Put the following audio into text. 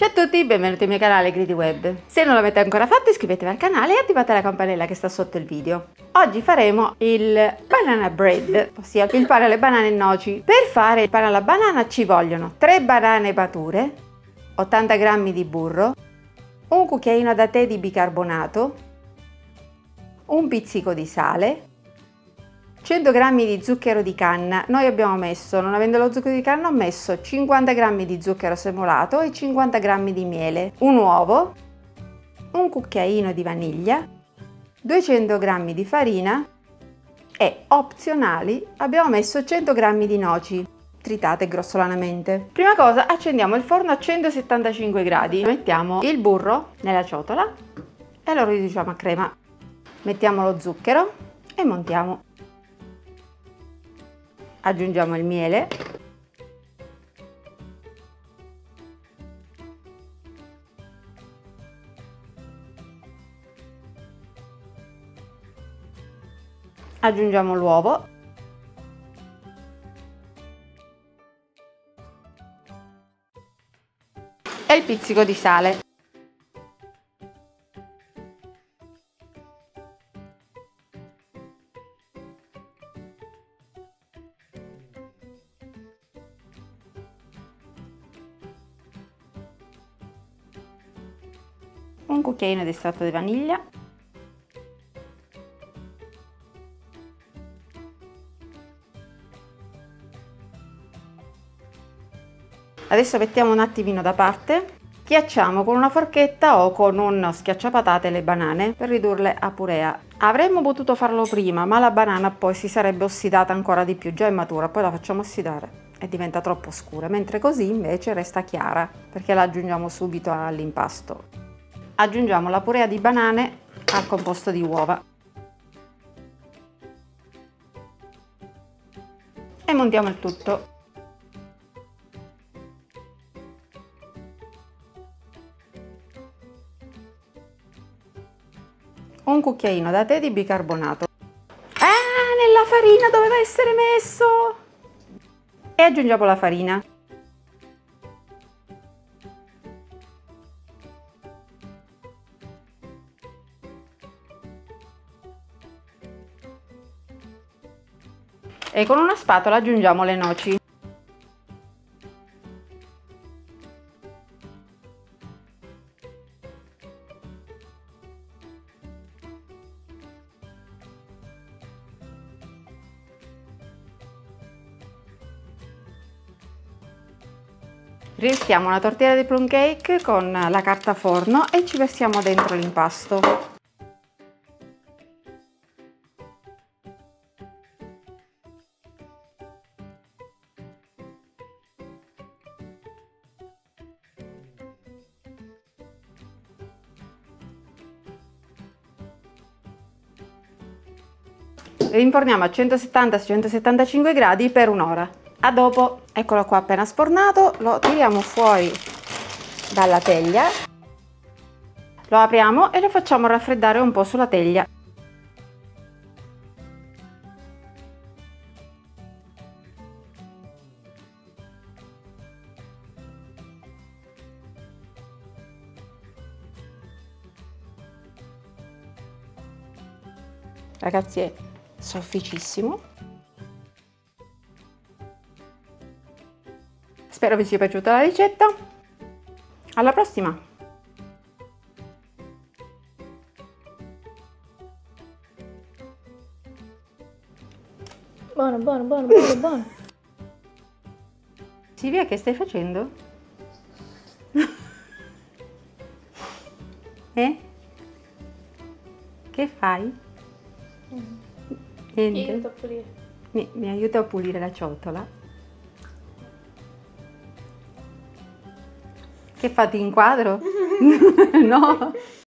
Ciao a tutti, benvenuti al mio canale Greedy Web. Se non l'avete ancora fatto iscrivetevi al canale e attivate la campanella che sta sotto il video. Oggi faremo il banana bread, ossia il pane alle banane e noci. Per fare il pane alla banana ci vogliono 3 banane mature, 80 g di burro, un cucchiaino da tè di bicarbonato, un pizzico di sale, 100 g di zucchero di canna. Noi abbiamo messo, non avendo lo zucchero di canna, ho messo 50 g di zucchero semolato e 50 g di miele, un uovo, un cucchiaino di vaniglia, 200 g di farina e opzionali abbiamo messo 100 g di noci tritate grossolanamente. Prima cosa accendiamo il forno a 175 gradi, mettiamo il burro nella ciotola e lo riduciamo a crema. Mettiamo lo zucchero e montiamo. Aggiungiamo il miele, aggiungiamo l'uovo, e il pizzico di sale. Un cucchiaino di estratto di vaniglia, adesso mettiamo un attimino da parte, schiacciamo con una forchetta o con uno schiacciapatate le banane per ridurle a purea. Avremmo potuto farlo prima, ma la banana poi si sarebbe ossidata ancora di più, già è matura, poi la facciamo ossidare e diventa troppo scura, mentre così invece resta chiara perché la aggiungiamo subito all'impasto. Aggiungiamo la purea di banane al composto di uova e montiamo il tutto. Un cucchiaino da tè di bicarbonato. Nella farina doveva essere messo! E aggiungiamo la farina. E con una spatola aggiungiamo le noci. Rivestiamo una tortiera di plum cake con la carta forno e ci versiamo dentro l'impasto. Rinforniamo a 170-175 gradi per un'ora. A dopo. Eccolo qua appena sfornato, lo tiriamo fuori dalla teglia, lo apriamo e lo facciamo raffreddare un po' sulla teglia. Ragazzi, è sofficissimo. Spero vi sia piaciuta la ricetta. Alla prossima! Buono, buono, buono, buono, buono. Silvia, che stai facendo? Che fai? Niente. Io aiuto a pulire. Mi aiuta a pulire la ciotola. Che fate in quadro? No?